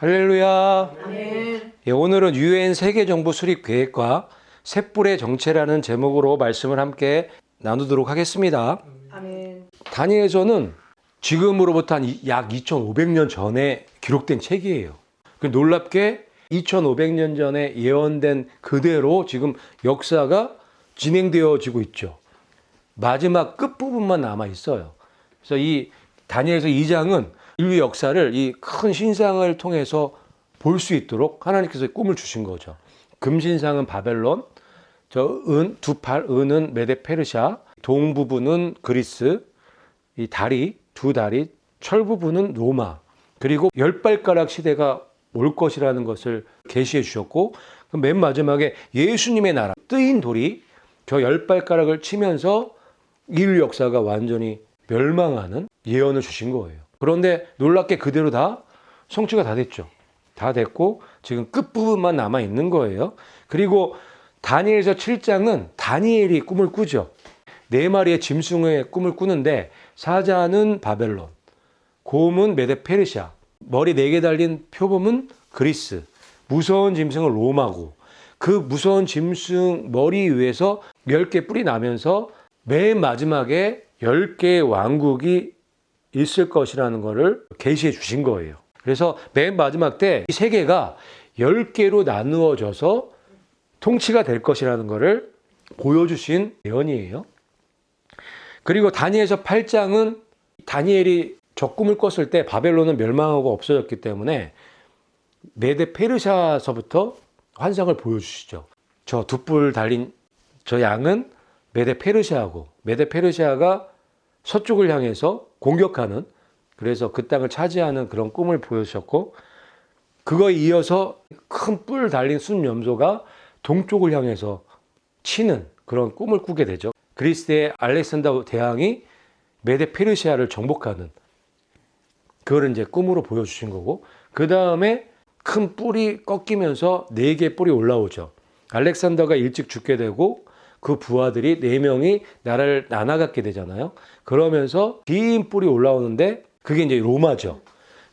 할렐루야. 아멘. 예, 오늘은 유엔 세계정부 수립 계획과 셋불의 정체라는 제목으로 말씀을 함께 나누도록 하겠습니다. 아멘. 다니엘서는 지금으로부터 약 2500년 전에 기록된 책이에요. 놀랍게 2500년 전에 예언된 그대로 지금 역사가 진행되어지고 있죠. 마지막 끝부분만 남아 있어요. 그래서 이 다니엘서 2장은 인류 역사를 이 큰 신상을 통해서 볼 수 있도록 하나님께서 꿈을 주신 거죠. 금신상은 바벨론, 은은 메데 페르시아, 동 부분은 그리스, 이 다리, 두 다리, 철 부분은 로마, 그리고 열발가락 시대가 올 것이라는 것을 계시해 주셨고, 맨 마지막에 예수님의 나라, 뜨인 돌이 저 열발가락을 치면서 인류 역사가 완전히 멸망하는 예언을 주신 거예요. 그런데 놀랍게 그대로 다 성취가 다 됐죠. 다 됐고 지금 끝부분만 남아 있는 거예요. 그리고 다니엘서 7장은 다니엘이 꿈을 꾸죠. 4마리의 짐승의 꿈을 꾸는데 사자는 바벨론, 곰은 메데 페르시아, 머리 4개 달린 표범은 그리스, 무서운 짐승은 로마고, 그 무서운 짐승 머리 위에서 10개 뿔이 나면서 맨 마지막에 10개의 왕국이 있을 것이라는 것을 계시해 주신 거예요. 그래서 맨 마지막 때 이 세계가 10개로 나누어져서 통치가 될 것이라는 것을 보여주신 예언이에요. 그리고 다니엘서 8장은 다니엘이 저 꿈을 꿨을 때 바벨론은 멸망하고 없어졌기 때문에 메데 페르시아서부터 환상을 보여주시죠. 저 두 뿔 달린 저 양은 메데 페르시아고, 메데 페르시아가 서쪽을 향해서 공격하는, 그래서 그 땅을 차지하는 그런 꿈을 보여주셨고, 그거에 이어서 큰 뿔 달린 순염소가 동쪽을 향해서 치는 그런 꿈을 꾸게 되죠. 그리스의 알렉산더 대왕이 메데 페르시아를 정복하는, 그걸 이제 꿈으로 보여주신 거고, 그 다음에 큰 뿔이 꺾이면서 4개의 뿔이 올라오죠. 알렉산더가 일찍 죽게 되고 그 부하들이 4명이 나라를 나눠갖게 되잖아요. 그러면서 긴 뿔이 올라오는데 그게 이제 로마죠.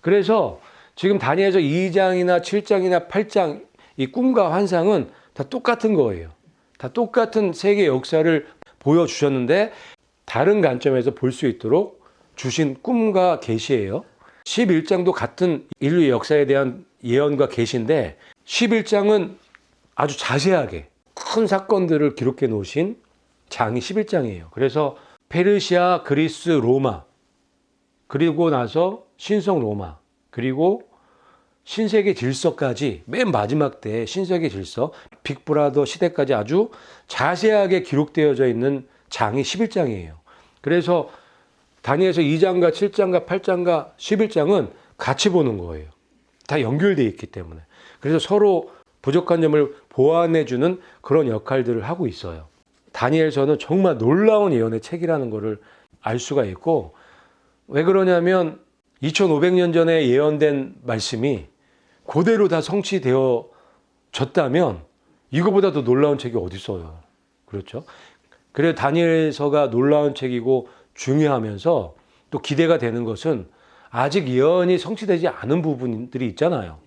그래서 지금 다니엘서 2장이나 7장이나 8장 이 꿈과 환상은 다 똑같은 거예요. 다 똑같은 세계 역사를 보여주셨는데 다른 관점에서 볼 수 있도록 주신 꿈과 계시예요. 11장도 같은 인류의 역사에 대한 예언과 계시인데 11장은 아주 자세하게 큰 사건들을 기록해 놓으신 장이 11장이에요. 그래서 페르시아, 그리스, 로마, 그리고 나서 신성 로마, 그리고 신세계 질서까지 맨 마지막 때 신세계 질서, 빅브라더 시대까지 아주 자세하게 기록되어져 있는 장이 11장이에요. 그래서 다니엘서 2장과 7장과 8장과 11장은 같이 보는 거예요. 다 연결되어 있기 때문에. 그래서 서로 부족한 점을 보완해주는 그런 역할들을 하고 있어요. 다니엘서는 정말 놀라운 예언의 책이라는 것을 알 수가 있고, 왜 그러냐면 2500년 전에 예언된 말씀이 그대로 다 성취되어졌다면 이거보다 더 놀라운 책이 어디 있어요. 그렇죠? 그래서 다니엘서가 놀라운 책이고 중요하면서 또 기대가 되는 것은 아직 예언이 성취되지 않은 부분들이 있잖아요.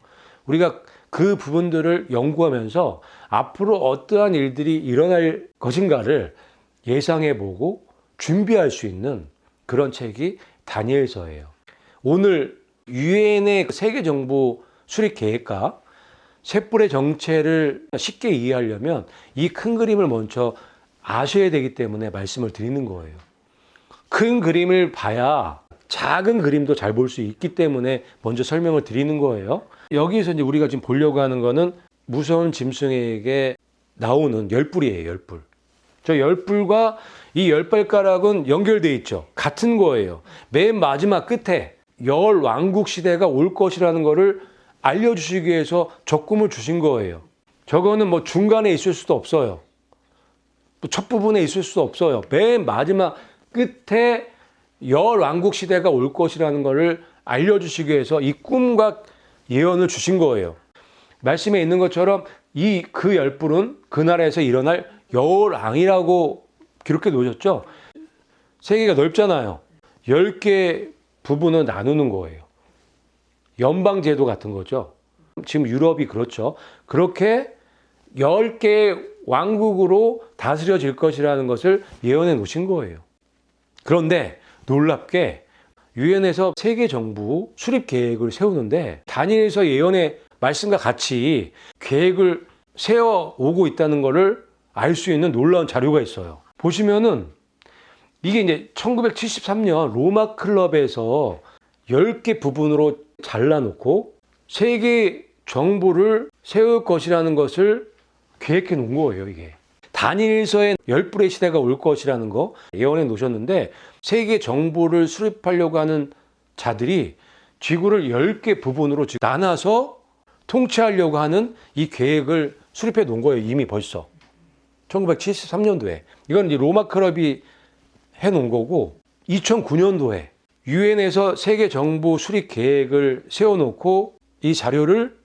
우리가 그 부분들을 연구하면서 앞으로 어떠한 일들이 일어날 것인가를 예상해보고 준비할 수 있는 그런 책이 다니엘서예요. 오늘 유엔의 세계정부 수립 계획과 셋불의 정체를 쉽게 이해하려면 이 큰 그림을 먼저 아셔야 되기 때문에 말씀을 드리는 거예요. 큰 그림을 봐야 작은 그림도 잘 볼 수 있기 때문에 먼저 설명을 드리는 거예요. 여기에서 이제 우리가 지금 보려고 하는 거는 무서운 짐승에게 나오는 10뿔이에요, 10뿔. 저 10뿔과 이 10발가락은 연결되어 있죠. 같은 거예요. 맨 마지막 끝에 왕국 시대가 올 것이라는 거를 알려주시기 위해서 저 꿈을 주신 거예요. 저거는 뭐 중간에 있을 수도 없어요. 첫 부분에 있을 수도 없어요. 맨 마지막 끝에 왕국 시대가 올 것이라는 것을 알려주시기 위해서 이 꿈과 예언을 주신 거예요. 말씀에 있는 것처럼 그 10뿔은 그 나라에서 일어날 여왕이라고 기록해 놓으셨죠. 세계가 넓잖아요. 10개 부분을 나누는 거예요. 연방제도 같은 거죠. 지금 유럽이 그렇죠. 그렇게 10개의 왕국으로 다스려질 것이라는 것을 예언해 놓으신 거예요. 그런데 놀랍게 유엔에서 세계 정부 수립 계획을 세우는데 다니엘서 예언의 말씀과 같이 계획을 세워 오고 있다는 것을 알 수 있는 놀라운 자료가 있어요. 보시면은 이게 이제 1973년 로마 클럽에서 10개 부분으로 잘라놓고 세계 정부를 세울 것이라는 것을 계획해 놓은 거예요, 이게. 다니엘서에 열불의 시대가 올 것이라는 거 예언해 놓으셨는데 세계 정부를 수립하려고 하는 자들이 지구를 10개 부분으로 나눠서 통치하려고 하는 이 계획을 수립해 놓은 거예요, 이미 벌써. 1973년도에. 이건 이제 로마 클럽이 해 놓은 거고 2009년도에 유엔에서 세계 정부 수립 계획을 세워 놓고 이 자료를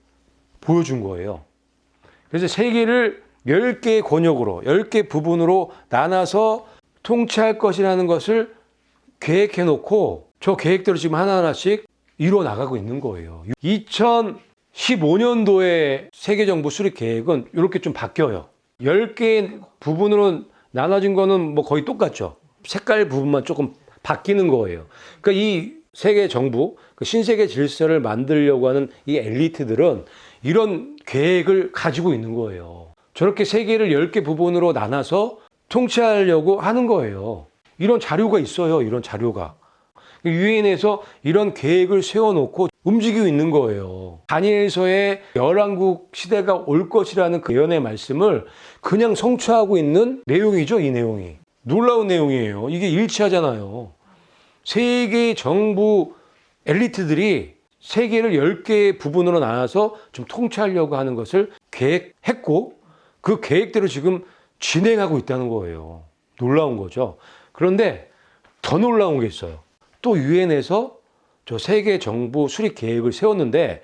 보여준 거예요. 그래서 세계를 10개의 권역으로 10개 부분으로 나눠서 통치할 것이라는 것을 계획해 놓고 저 계획대로 지금 하나하나씩 이루어 나가고 있는 거예요. 2015년도에 세계 정부 수립 계획은 이렇게 좀 바뀌어요. 10개의 부분으로 나눠진 거는 뭐 거의 똑같죠. 색깔 부분만 조금 바뀌는 거예요. 그러니까 이 세계 정부, 그 신세계 질서를 만들려고 하는 이 엘리트들은 이런 계획을 가지고 있는 거예요. 저렇게 세계를 10개 부분으로 나눠서 통치하려고 하는 거예요. 이런 자료가 있어요. 이런 자료가. 유엔에서 이런 계획을 세워놓고 움직이고 있는 거예요. 다니엘서의 열왕국 시대가 올 것이라는 그 예언의 말씀을 그냥 성취하고 있는 내용이죠. 이 내용이. 놀라운 내용이에요. 이게 일치하잖아요. 세계 정부 엘리트들이 세계를 10개의 부분으로 나눠서 좀 통치하려고 하는 것을 계획했고 그 계획대로 지금 진행하고 있다는 거예요. 놀라운 거죠. 그런데 더 놀라운 게 있어요. 또 유엔에서 저 세계 정부 수립 계획을 세웠는데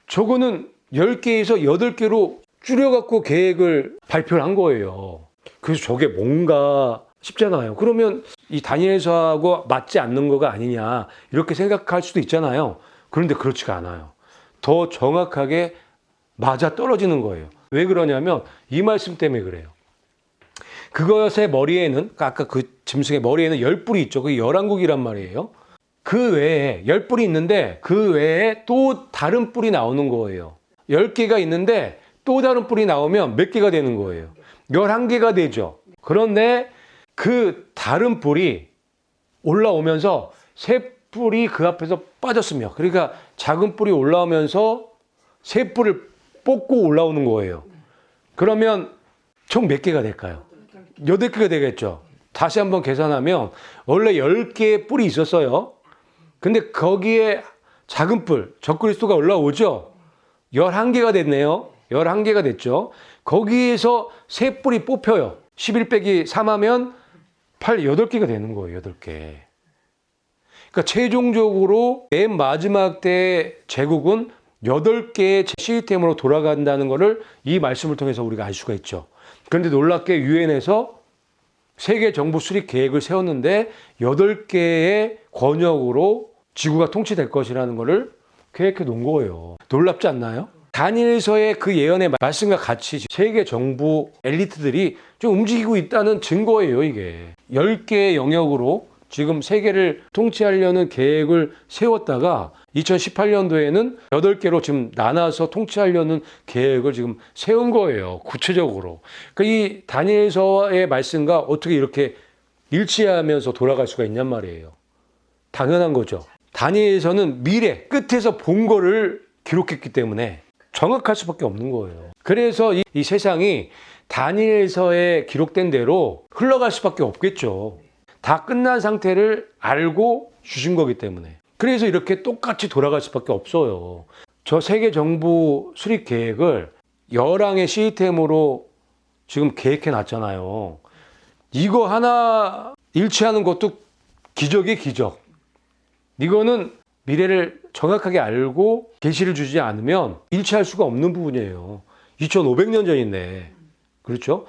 저거는 10개에서 8개로 줄여갖고 계획을 발표를 한 거예요. 그래서 저게 뭔가 싶잖아요. 그러면 이 다니엘서하고 맞지 않는 거가 아니냐 이렇게 생각할 수도 있잖아요. 그런데 그렇지가 않아요. 더 정확하게 맞아 떨어지는 거예요. 왜 그러냐면 이 말씀 때문에 그래요. 그것의 머리에는 아까 그 짐승의 머리에는 10뿔이 있죠. 그게 열왕국이란 말이에요. 그 외에 10뿔이 있는데 그 외에 또 다른 뿔이 나오는 거예요. 10개가 있는데 또 다른 뿔이 나오면 몇 개가 되는 거예요? 11개가 되죠. 그런데 그 다른 뿔이 올라오면서 새 뿔이 그 앞에서 빠졌으며 그러니까 작은 뿔이 올라오면서 새 뿔을 뽑고 올라오는 거예요. 그러면 총 몇 개가 될까요? 8개가 되겠죠. 다시 한번 계산하면 원래 10개의 뿔이 있었어요. 근데 거기에 작은 뿔, 적그리스도가 올라오죠. 11개가 됐네요. 11개가 됐죠. 거기에서 새 뿔이 뽑혀요. 11 빼기 3 하면 8개가 되는 거예요. 8개. 그러니까 최종적으로 맨 마지막 때 제국은 8개의 시스템으로 돌아간다는 것을 이 말씀을 통해서 우리가 알 수가 있죠. 그런데 놀랍게 유엔에서 세계 정부 수립 계획을 세웠는데 8개의 권역으로 지구가 통치될 것이라는 것을 계획해 놓은 거예요. 놀랍지 않나요? 다니엘서의 그 예언의 말씀과 같이 세계 정부 엘리트들이 좀 움직이고 있다는 증거예요, 이게. 10개의 영역으로 지금 세계를 통치하려는 계획을 세웠다가 2018년도에는 8개로 지금 나눠서 통치하려는 계획을 지금 세운 거예요. 구체적으로. 그러니까 이 다니엘서의 말씀과 어떻게 이렇게 일치하면서 돌아갈 수가 있냔 말이에요. 당연한 거죠. 다니엘서는 미래 끝에서 본 거를 기록했기 때문에 정확할 수밖에 없는 거예요. 그래서 이 세상이 다니엘서에 기록된 대로 흘러갈 수밖에 없겠죠. 다 끝난 상태를 알고 주신 거기 때문에. 그래서 이렇게 똑같이 돌아갈 수밖에 없어요. 저 세계 정부 수립 계획을 열왕의 시스템으로 지금 계획해 놨잖아요. 이거 하나 일치하는 것도 기적의 기적. 이거는 미래를 정확하게 알고 계시를 주지 않으면 일치할 수가 없는 부분이에요. 2500년 전인데. 그렇죠?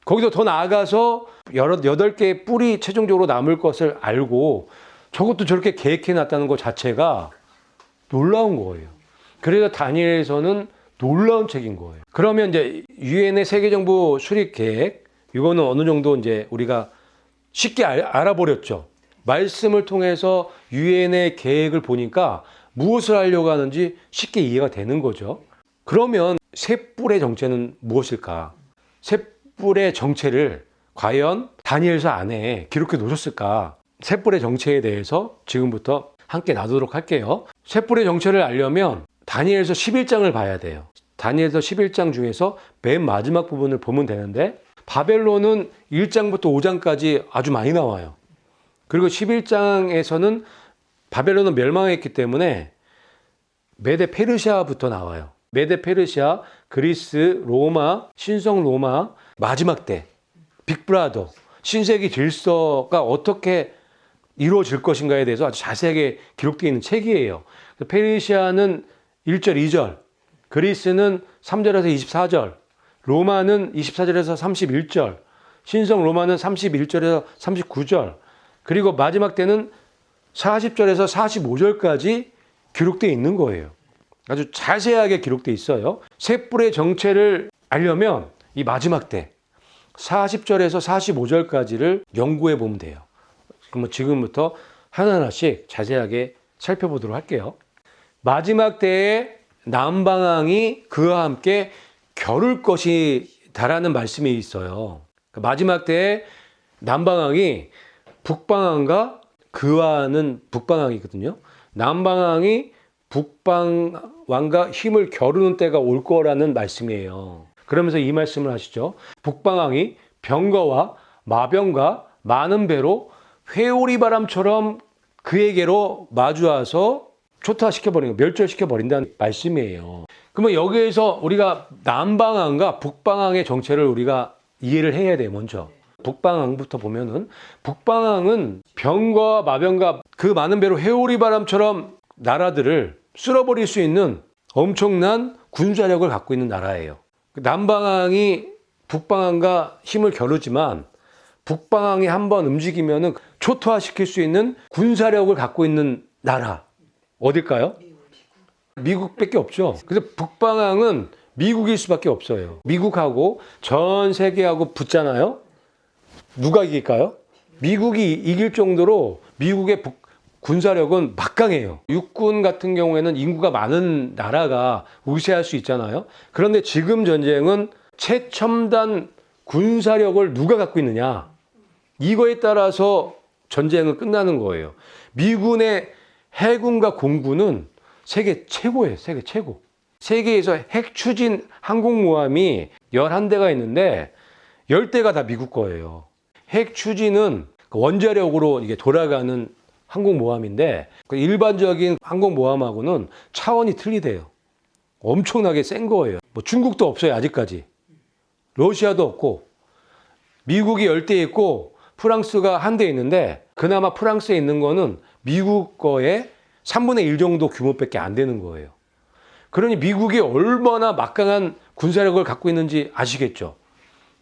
거기서 더 나아가서 8개의 뿔이 최종적으로 남을 것을 알고 저것도 저렇게 계획해 놨다는 것 자체가 놀라운 거예요. 그래서 다니엘서는 놀라운 책인 거예요. 그러면 이제 유엔의 세계정부 수립 계획, 이거는 어느 정도 이제 우리가 쉽게 알아버렸죠. 말씀을 통해서 유엔의 계획을 보니까 무엇을 하려고 하는지 쉽게 이해가 되는 거죠. 그러면 셋불의 정체는 무엇일까? 셋불의 정체를 과연 다니엘서 안에 기록해 놓으셨을까? 셋불의 정체에 대해서 지금부터 함께 나누도록 할게요. 셋불의 정체를 알려면 다니엘서 11장을 봐야 돼요. 다니엘서 11장 중에서 맨 마지막 부분을 보면 되는데 바벨론은 1장부터 5장까지 아주 많이 나와요. 그리고 11장에서는 바벨론은 멸망했기 때문에 메데 페르시아부터 나와요. 메데 페르시아, 그리스, 로마, 신성 로마, 마지막 때, 빅브라더, 신세기 질서가 어떻게 이루어질 것인가에 대해서 아주 자세하게 기록되어 있는 책이에요. 페르시아는 1절, 2절, 그리스는 3절에서 24절, 로마는 24절에서 31절, 신성 로마는 31절에서 39절, 그리고 마지막 때는 40절에서 45절까지 기록되어 있는 거예요. 아주 자세하게 기록되어 있어요. 셋불의 정체를 알려면 이 마지막 때 40절에서 45절까지를 연구해 보면 돼요. 그럼 지금부터 하나하나씩 자세하게 살펴보도록 할게요. 마지막 때에 남방왕이 그와 함께 겨룰 것이다라는 말씀이 있어요. 마지막 때에 남방왕이 북방왕과 그와는 북방왕이거든요. 남방왕이 북방왕과 힘을 겨루는 때가 올 거라는 말씀이에요. 그러면서 이 말씀을 하시죠. 북방왕이 병거와 마병과 많은 배로 회오리 바람처럼 그에게로 마주와서 초토화시켜버리는 거, 멸절시켜버린다는 말씀이에요. 그러면 여기에서 우리가 남방왕과 북방왕의 정체를 우리가 이해를 해야 돼요. 먼저 북방왕부터 보면은 북방왕은 병과 마병과 그 많은 배로 회오리 바람처럼 나라들을 쓸어버릴 수 있는 엄청난 군사력을 갖고 있는 나라예요. 남방왕이 북방왕과 힘을 겨루지만 북방왕이 한번 움직이면은 초토화시킬 수 있는 군사력을 갖고 있는 나라 어딜까요? 미국밖에 없죠. 그래서 북방왕은 미국일 수밖에 없어요. 미국하고 전 세계하고 붙잖아요. 누가 이길까요? 미국이 이길 정도로 미국의 군사력은 막강해요. 육군 같은 경우에는 인구가 많은 나라가 우세할 수 있잖아요. 그런데 지금 전쟁은 최첨단 군사력을 누가 갖고 있느냐. 이거에 따라서 전쟁은 끝나는 거예요. 미군의 해군과 공군은 세계 최고예요. 세계 최고. 세계에서 핵 추진 항공모함이 11대가 있는데 10대가 다 미국 거예요. 핵 추진은 원자력으로 이게 돌아가는 항공모함인데 일반적인 항공모함하고는 차원이 틀리대요. 엄청나게 센 거예요. 뭐 중국도 없어요. 아직까지. 러시아도 없고 미국이 10대 있고 프랑스가 1대 있는데 그나마 프랑스에 있는 거는 미국 거의 3분의 1 정도 규모밖에 안 되는 거예요. 그러니 미국이 얼마나 막강한 군사력을 갖고 있는지 아시겠죠?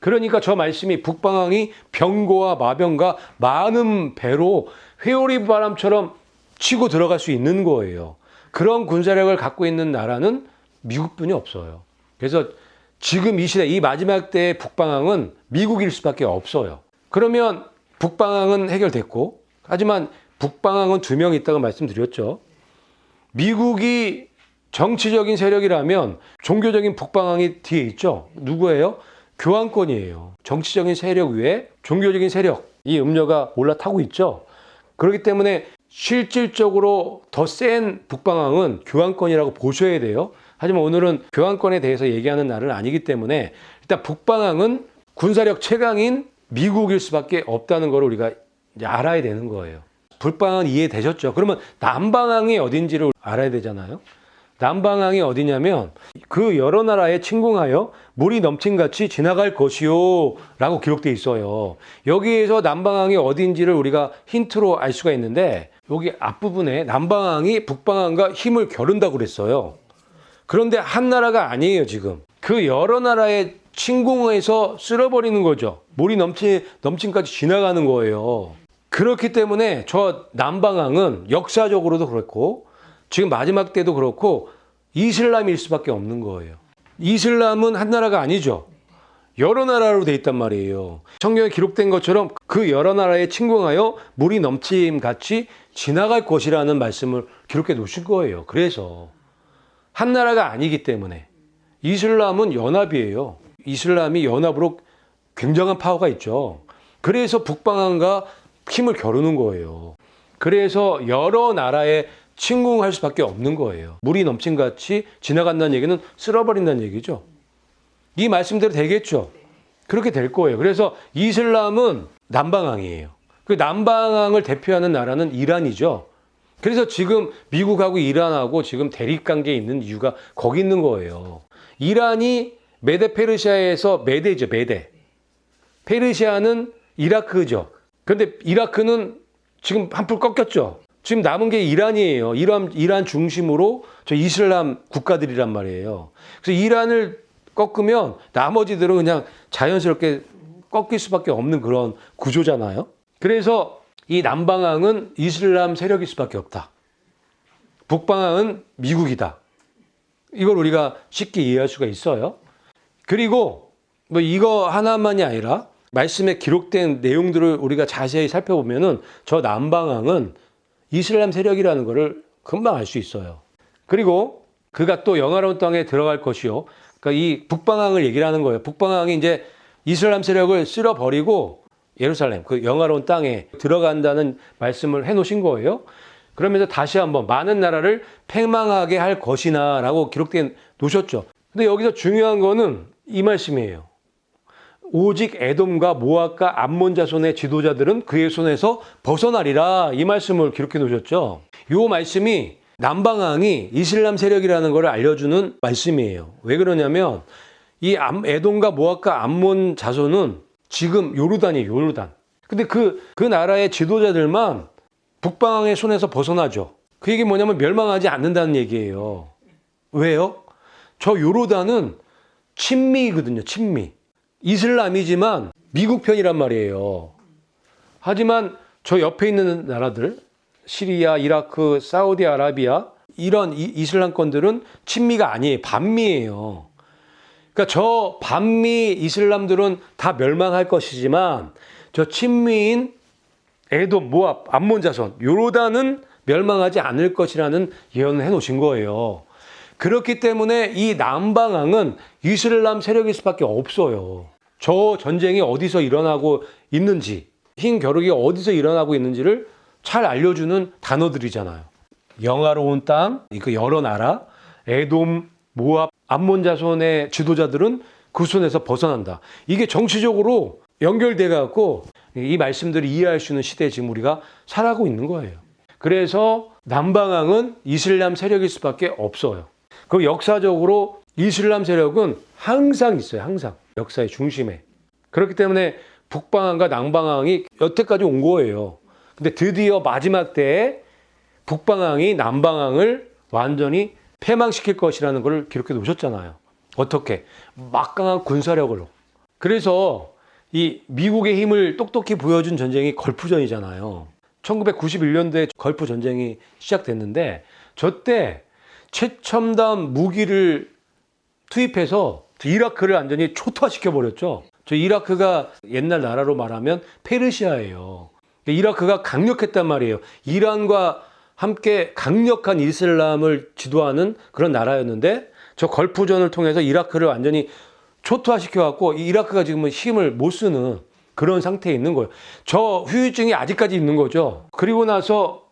그러니까 저 말씀이 북방왕이 병거와 마병과 많은 배로 회오리 바람처럼 치고 들어갈 수 있는 거예요. 그런 군사력을 갖고 있는 나라는 미국뿐이 없어요. 그래서 지금 이 시대, 이 마지막 때의 북방왕은 미국일 수밖에 없어요. 그러면 북방왕은 해결됐고, 하지만 북방왕은 2명 있다고 말씀드렸죠. 미국이 정치적인 세력이라면 종교적인 북방왕이 뒤에 있죠. 누구예요? 교황권이에요. 정치적인 세력 위에 종교적인 세력, 이 음료가 올라타고 있죠. 그렇기 때문에 실질적으로 더 센 북방왕은 교황권이라고 보셔야 돼요. 하지만 오늘은 교황권에 대해서 얘기하는 날은 아니기 때문에 일단 북방왕은 군사력 최강인 미국일 수밖에 없다는 걸 우리가 이제 알아야 되는 거예요. 북방왕은 이해되셨죠? 그러면 남방왕이 어딘지를 알아야 되잖아요. 남방왕이 어디냐면 그 여러 나라에 침공하여 물이 넘친같이 지나갈 것이요 라고 기록되어 있어요. 여기에서 남방왕이 어딘지를 우리가 힌트로 알 수가 있는데 여기 앞부분에 남방왕이 북방왕과 힘을 겨룬다고 그랬어요. 그런데 한 나라가 아니에요. 지금 그 여러 나라에 침공해서 쓸어버리는 거죠. 물이 넘친까지 지나가는 거예요. 그렇기 때문에 저 남방왕은 역사적으로도 그렇고 지금 마지막 때도 그렇고 이슬람일 수밖에 없는 거예요. 이슬람은 한 나라가 아니죠. 여러 나라로 돼 있단 말이에요. 성경에 기록된 것처럼 그 여러 나라에 침공하여 물이 넘침 같이 지나갈 것이라는 말씀을 기록해 놓으신 거예요. 그래서 한 나라가 아니기 때문에 이슬람은 연합이에요. 이슬람이 연합으로 굉장한 파워가 있죠. 그래서 북방한과 힘을 겨루는 거예요. 그래서 여러 나라에 침공할 수밖에 없는 거예요. 물이 넘침같이 지나간다는 얘기는 쓸어버린다는 얘기죠. 이 말씀대로 되겠죠. 그렇게 될 거예요. 그래서 이슬람은 남방항이에요. 그 남방항을 대표하는 나라는 이란이죠. 그래서 지금 미국하고 이란하고 지금 대립관계에 있는 이유가 거기 있는 거예요. 이란이 메데 페르시아에서 메데죠, 메데. 페르시아는 이라크죠. 그런데 이라크는 지금 한풀 꺾였죠. 지금 남은 게 이란이에요. 이란 중심으로 저 이슬람 국가들이란 말이에요. 그래서 이란을 꺾으면 나머지들은 그냥 자연스럽게 꺾일 수밖에 없는 그런 구조잖아요. 그래서 이 남방항은 이슬람 세력일 수밖에 없다. 북방항은 미국이다. 이걸 우리가 쉽게 이해할 수가 있어요. 그리고 뭐 이거 하나만이 아니라 말씀에 기록된 내용들을 우리가 자세히 살펴보면은 저 남방항은 이슬람 세력이라는 것을 금방 알 수 있어요. 그리고 그가 또 영화로운 땅에 들어갈 것이요. 그러니까 이 북방항을 얘기를 하는 거예요. 북방항이 이제 이슬람 세력을 쓸어버리고 예루살렘, 그 영화로운 땅에 들어간다는 말씀을 해놓으신 거예요. 그러면서 다시 한번 많은 나라를 패망하게 할 것이나 라고 기록된 놓으셨죠. 근데 여기서 중요한 거는 이 말씀이에요. 오직 에돔과 모압과 암몬 자손의 지도자들은 그의 손에서 벗어나리라. 이 말씀을 기록해 놓으셨죠. 이 말씀이 남방항이 이슬람 세력이라는 걸 알려주는 말씀이에요. 왜 그러냐면 이 에돔과 모압과 암몬 자손은 지금 요르단이에요. 요르단. 근데 그 나라의 지도자들만 북방항의 손에서 벗어나죠. 그 얘기 뭐냐면 멸망하지 않는다는 얘기예요. 왜요? 저 요르단은 친미거든요. 친미. 이슬람이지만 미국 편이란 말이에요. 하지만 저 옆에 있는 나라들 시리아, 이라크, 사우디아라비아 이런 이슬람권들은 친미가 아니에요. 반미예요. 그러니까 저 반미 이슬람들은 다 멸망할 것이지만 저 친미인 에돔, 모압, 암몬 자손 요르단은 멸망하지 않을 것이라는 예언을 해놓으신 거예요. 그렇기 때문에 이 남방항은 이슬람 세력일 수밖에 없어요. 저 전쟁이 어디서 일어나고 있는지, 흰 겨루기가 어디서 일어나고 있는지를 잘 알려주는 단어들이잖아요. 영화로운 땅, 그 여러 나라, 에돔, 모압, 암몬 자손의 지도자들은 그 손에서 벗어난다. 이게 정치적으로 연결돼 갖고 이 말씀들을 이해할 수 있는 시대에 지금 우리가 살아가고 있는 거예요. 그래서 남방항은 이슬람 세력일 수밖에 없어요. 그 역사적으로 이슬람 세력은 항상 있어요. 항상. 역사의 중심에. 그렇기 때문에 북방항과 남방항이 여태까지 온 거예요. 근데 드디어 마지막 때에 북방항이 남방항을 완전히 패망시킬 것이라는 걸 기록해 놓으셨잖아요. 어떻게? 막강한 군사력으로. 그래서 이 미국의 힘을 똑똑히 보여준 전쟁이 걸프전이잖아요. 1991년도에 걸프 전쟁이 시작됐는데 저때 최첨단 무기를 투입해서 이라크를 완전히 초토화시켜 버렸죠. 저 이라크가 옛날 나라로 말하면 페르시아예요. 이라크가 강력했단 말이에요. 이란과 함께 강력한 이슬람을 지도하는 그런 나라였는데 저 걸프전을 통해서 이라크를 완전히 초토화시켜 갖고 이라크가 지금은 힘을 못 쓰는 그런 상태에 있는 거예요. 저 후유증이 아직까지 있는 거죠. 그리고 나서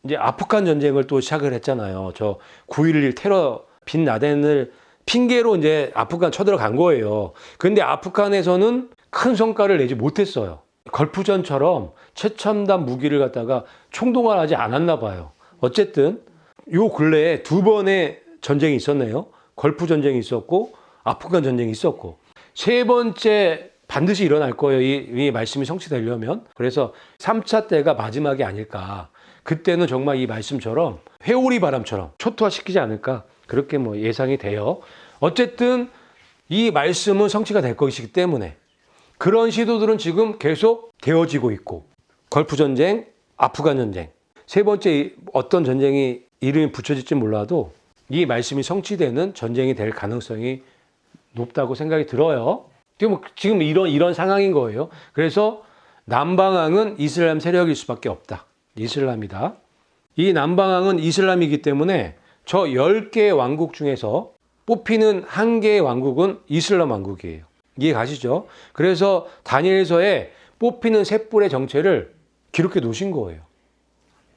이제 아프간 전쟁을 또 시작을 했잖아요. 저 9.11 테러 빈 라덴을 핑계로 이제 아프간 쳐들어간 거예요. 근데 아프간에서는 큰 성과를 내지 못했어요. 걸프전처럼 최첨단 무기를 갖다가 총동원하지 않았나 봐요. 어쨌든 요 근래에 두 번의 전쟁이 있었네요. 걸프 전쟁이 있었고 아프간 전쟁이 있었고 세 번째 반드시 일어날 거예요. 이 말씀이 성취되려면. 그래서 3차 때가 마지막이 아닐까. 그때는 정말 이 말씀처럼 회오리 바람처럼 초토화시키지 않을까. 그렇게 뭐 예상이 돼요. 어쨌든 이 말씀은 성취가 될 것이기 때문에 그런 시도들은 지금 계속 되어지고 있고 걸프 전쟁, 아프간 전쟁 세 번째 어떤 전쟁이 이름이 붙여질지 몰라도 이 말씀이 성취되는 전쟁이 될 가능성이 높다고 생각이 들어요. 지금 이런 상황인 거예요. 그래서 남방왕은 이슬람 세력일 수밖에 없다. 이슬람이다. 이 남방왕은 이슬람이기 때문에 저 10개의 왕국 중에서 뽑히는 한 개의 왕국은 이슬람 왕국이에요. 이해 가시죠? 그래서 다니엘서에 뽑히는 셋불의 정체를 기록해 놓으신 거예요.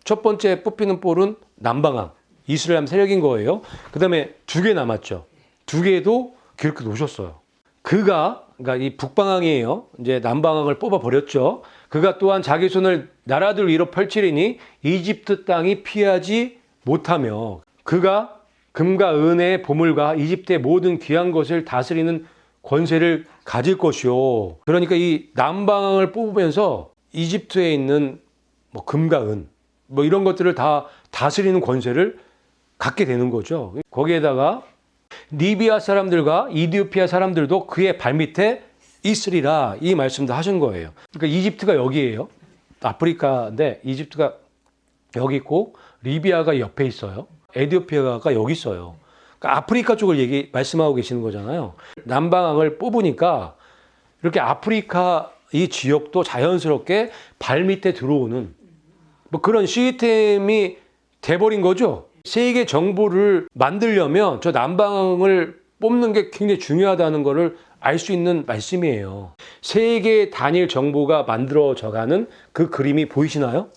첫 번째 뽑히는 뿔은 남방왕, 이슬람 세력인 거예요. 그 다음에 2개 남았죠. 2개도 기록해 놓으셨어요. 그러니까 이 북방왕이에요. 이제 남방왕을 뽑아버렸죠. 그가 또한 자기 손을 나라들 위로 펼치리니 이집트 땅이 피하지 못하며 그가 금과 은의 보물과 이집트의 모든 귀한 것을 다스리는 권세를 가질 것이요. 그러니까 이 남방왕을 뽑으면서 이집트에 있는 뭐 금과 은, 뭐 이런 것들을 다 다스리는 권세를 갖게 되는 거죠. 거기에다가 리비아 사람들과 이디오피아 사람들도 그의 발밑에 있으리라 이 말씀도 하신 거예요. 그러니까 이집트가 여기예요. 아프리카인데 이집트가 여기 있고 리비아가 옆에 있어요. 에티오피아가 여기 있어요. 그러니까 아프리카 쪽을 말씀하고 계시는 거잖아요. 남방왕을 뽑으니까 이렇게 아프리카 이 지역도 자연스럽게 발밑에 들어오는 뭐 그런 시스템이 돼버린 거죠. 세계 정부를 만들려면 저 남방왕을 뽑는 게 굉장히 중요하다는 것을 알 수 있는 말씀이에요. 세계 단일 정부가 만들어져가는 그 그림이 보이시나요?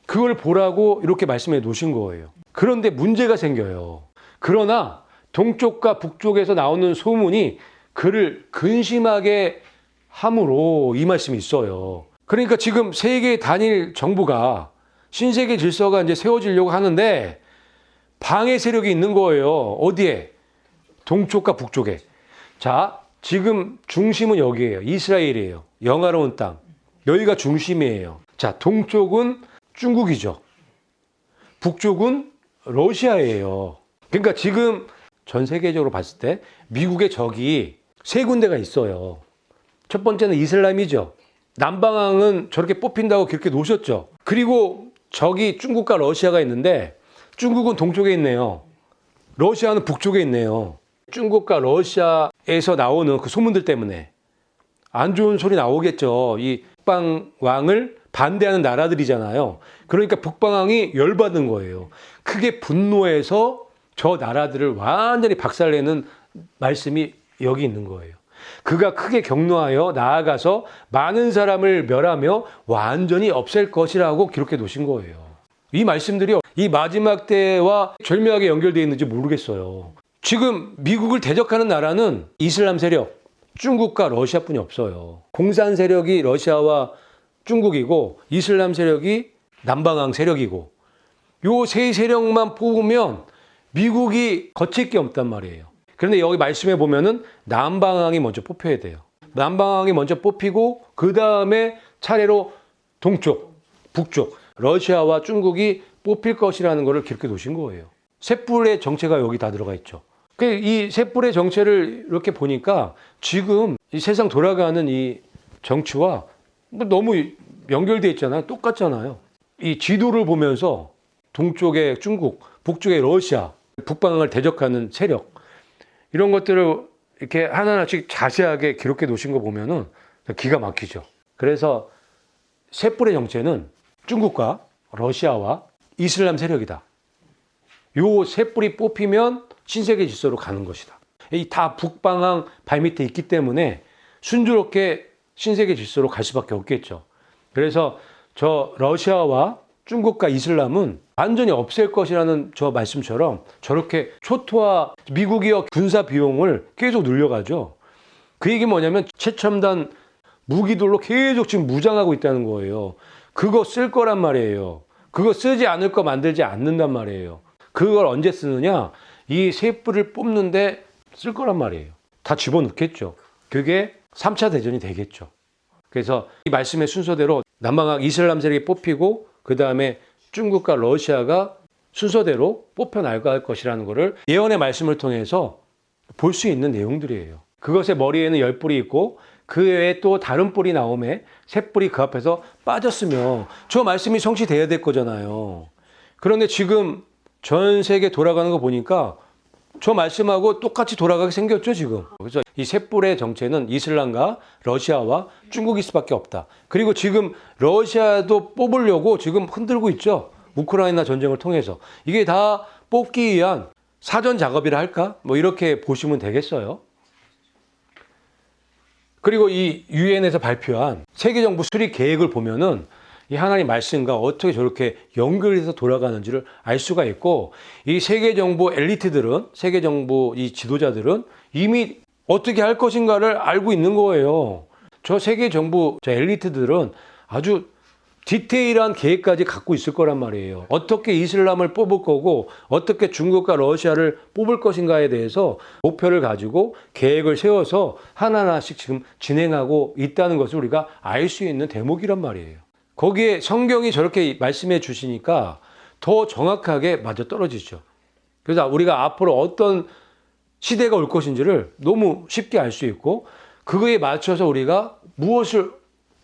그걸 보라고 이렇게 말씀해 놓으신 거예요. 그런데 문제가 생겨요. 그러나 동쪽과 북쪽에서 나오는 소문이 그를 근심하게 함으로 이 말씀이 있어요. 그러니까 지금 세계 단일 정부가 신세계 질서가 이제 세워지려고 하는데 방해 세력이 있는 거예요. 어디에? 동쪽과 북쪽에. 자, 지금 중심은 여기예요. 이스라엘이에요. 영화로운 땅. 여기가 중심이에요. 자, 동쪽은 중국이죠. 북쪽은 러시아예요. 그러니까 지금 전 세계적으로 봤을 때 미국의 적이 3군데가 있어요. 첫 번째는 이슬람이죠. 남방왕은 저렇게 뽑힌다고 그렇게 놓으셨죠. 그리고 적이 중국과 러시아가 있는데 중국은 동쪽에 있네요. 러시아는 북쪽에 있네요. 중국과 러시아에서 나오는 그 소문들 때문에 안 좋은 소리 나오겠죠. 이 북방왕을 반대하는 나라들이잖아요. 그러니까 북방왕이 열받은 거예요. 크게 분노해서 저 나라들을 완전히 박살내는 말씀이 여기 있는 거예요. 그가 크게 격노하여 나아가서 많은 사람을 멸하며 완전히 없앨 것이라고 기록해 놓으신 거예요. 이 말씀들이 이 마지막 때와 절묘하게 연결되어 있는지 모르겠어요. 지금 미국을 대적하는 나라는 이슬람 세력, 중국과 러시아뿐이 없어요. 공산 세력이 러시아와 중국이고 이슬람 세력이 남방왕 세력이고 요 세 세력만 뽑으면 미국이 거칠 게 없단 말이에요. 그런데 여기 말씀해 보면은 남방왕이 먼저 뽑혀야 돼요. 남방왕이 먼저 뽑히고 그 다음에 차례로 동쪽, 북쪽, 러시아와 중국이 뽑힐 것이라는 것을 기록해 놓으신 거예요. 셋불의 정체가 여기 다 들어가 있죠. 이 셋불의 정체를 이렇게 보니까 지금 이 세상 돌아가는 이 정치와 너무 연결되어 있잖아요. 똑같잖아요. 이 지도를 보면서 동쪽에 중국, 북쪽에 러시아, 북방을 대적하는 세력 이런 것들을 이렇게 하나하나씩 자세하게 기록해 놓으신 거 보면은 기가 막히죠. 그래서 셋불의 정체는 중국과 러시아와 이슬람 세력이다. 요 셋불이 뽑히면 신세계 질서로 가는 것이다. 이 다 북방왕 발밑에 있기 때문에 순조롭게 신세계 질서로 갈 수밖에 없겠죠. 그래서 저 러시아와 중국과 이슬람은 완전히 없앨 것이라는 저 말씀처럼 저렇게 초토화 미국이요 군사 비용을 계속 늘려가죠. 그 얘기 뭐냐면 최첨단 무기들로 계속 지금 무장하고 있다는 거예요. 그거 쓸 거란 말이에요. 그거 쓰지 않을 거 만들지 않는단 말이에요. 그걸 언제 쓰느냐? 이 셋불을 뽑는데 쓸 거란 말이에요. 다 집어넣겠죠. 그게 3차 대전이 되겠죠. 그래서 이 말씀의 순서대로 남방왕 이슬람 세력이 뽑히고 그 다음에 중국과 러시아가 순서대로 뽑혀 나갈 것이라는 것을 예언의 말씀을 통해서 볼 수 있는 내용들이에요. 그것의 머리에는 10뿔이 있고 그 외에 또 다른 뿔이 나오매 세 뿔이 그 앞에서 빠졌으며 저 말씀이 성취되어야 될 거잖아요. 그런데 지금 전 세계 돌아가는 거 보니까 저 말씀하고 똑같이 돌아가게 생겼죠, 지금. 그래서 이 셋불의 정체는 이슬람과 러시아와 중국일 수밖에 없다. 그리고 지금 러시아도 뽑으려고 지금 흔들고 있죠. 우크라이나 전쟁을 통해서. 이게 다 뽑기 위한 사전 작업이라 할까? 뭐 이렇게 보시면 되겠어요. 그리고 이 유엔에서 발표한 세계정부 수립 계획을 보면은 이 하나님 말씀과 어떻게 저렇게 연결해서 돌아가는지를 알 수가 있고, 이 세계정부 엘리트들은, 세계정부 이 지도자들은 이미 어떻게 할 것인가를 알고 있는 거예요. 저 세계정부 저 엘리트들은 아주 디테일한 계획까지 갖고 있을 거란 말이에요. 어떻게 이슬람을 뽑을 거고 어떻게 중국과 러시아를 뽑을 것인가에 대해서 목표를 가지고 계획을 세워서 하나하나씩 지금 진행하고 있다는 것을 우리가 알 수 있는 대목이란 말이에요. 거기에 성경이 저렇게 말씀해 주시니까 더 정확하게 맞아떨어지죠. 그래서 우리가 앞으로 어떤 시대가 올 것인지를 너무 쉽게 알 수 있고, 그거에 맞춰서 우리가 무엇을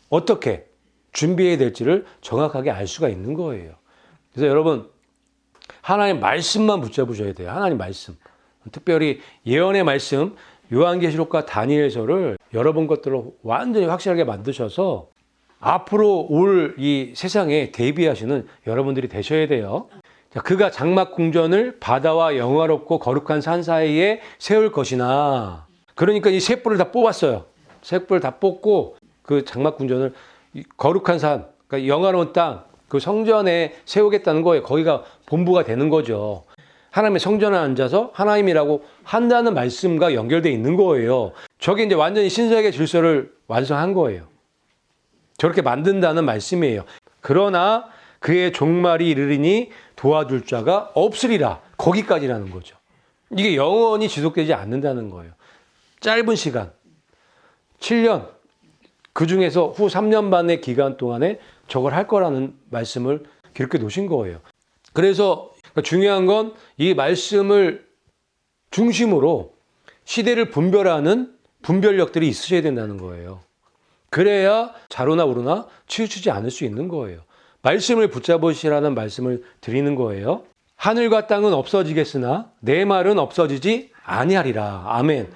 어떻게 준비해야 될지를 정확하게 알 수가 있는 거예요. 그래서 여러분, 하나님 말씀만 붙잡으셔야 돼요. 하나님 말씀. 특별히 예언의 말씀, 요한계시록과 다니엘서를 여러분 것들로 완전히 확실하게 만드셔서 앞으로 올 이 세상에 대비하시는 여러분들이 되셔야 돼요. 자, 그가 장막 궁전을 바다와 영화롭고 거룩한 산 사이에 세울 것이나, 그러니까 이 셋불을 다 뽑았어요. 셋불을 다 뽑고 그 장막 궁전을 거룩한 산, 그러니까 영화로운 땅, 그 성전에 세우겠다는 거예요. 거기가 본부가 되는 거죠. 하나님의 성전에 앉아서 하나님이라고 한다는 말씀과 연결되어 있는 거예요. 저게 이제 완전히 신세계 질서를 완성한 거예요. 저렇게 만든다는 말씀이에요. 그러나 그의 종말이 이르리니 도와줄 자가 없으리라. 거기까지라는 거죠. 이게 영원히 지속되지 않는다는 거예요. 짧은 시간, 7년, 그 중에서 후 3년 반의 기간 동안에 저걸 할 거라는 말씀을 기록해 놓으신 거예요. 그래서 중요한 건 이 말씀을 중심으로 시대를 분별하는 분별력들이 있으셔야 된다는 거예요. 그래야 좌로나 우로나 치우치지 않을 수 있는 거예요. 말씀을 붙잡으시라는 말씀을 드리는 거예요. 하늘과 땅은 없어지겠으나 내 말은 없어지지 아니하리라. 아멘.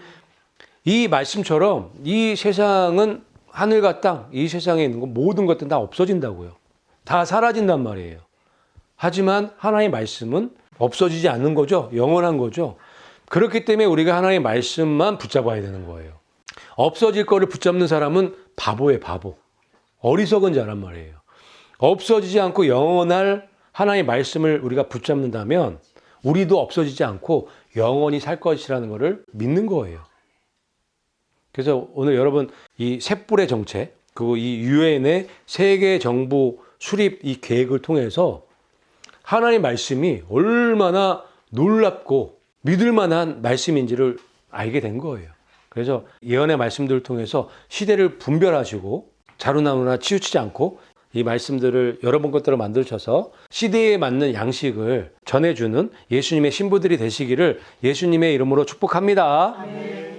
이 말씀처럼 이 세상은 하늘과 땅, 이 세상에 있는 거 모든 것들은 다 없어진다고요. 다 사라진단 말이에요. 하지만 하나님의 말씀은 없어지지 않는 거죠. 영원한 거죠. 그렇기 때문에 우리가 하나님의 말씀만 붙잡아야 되는 거예요. 없어질 거를 붙잡는 사람은 바보예요, 바보. 어리석은 자란 말이에요. 없어지지 않고 영원할 하나님의 말씀을 우리가 붙잡는다면 우리도 없어지지 않고 영원히 살 것이라는 것을 믿는 거예요. 그래서 오늘 여러분 이 셋불의 정책, 그리고 이 유엔의 세계 정부 수립 이 계획을 통해서 하나님의 말씀이 얼마나 놀랍고 믿을 만한 말씀인지를 알게 된 거예요. 그래서 예언의 말씀들을 통해서 시대를 분별하시고 자루나무나 치우치지 않고 이 말씀들을 여러분 것들을 만드셔서 시대에 맞는 양식을 전해주는 예수님의 신부들이 되시기를 예수님의 이름으로 축복합니다. 아멘.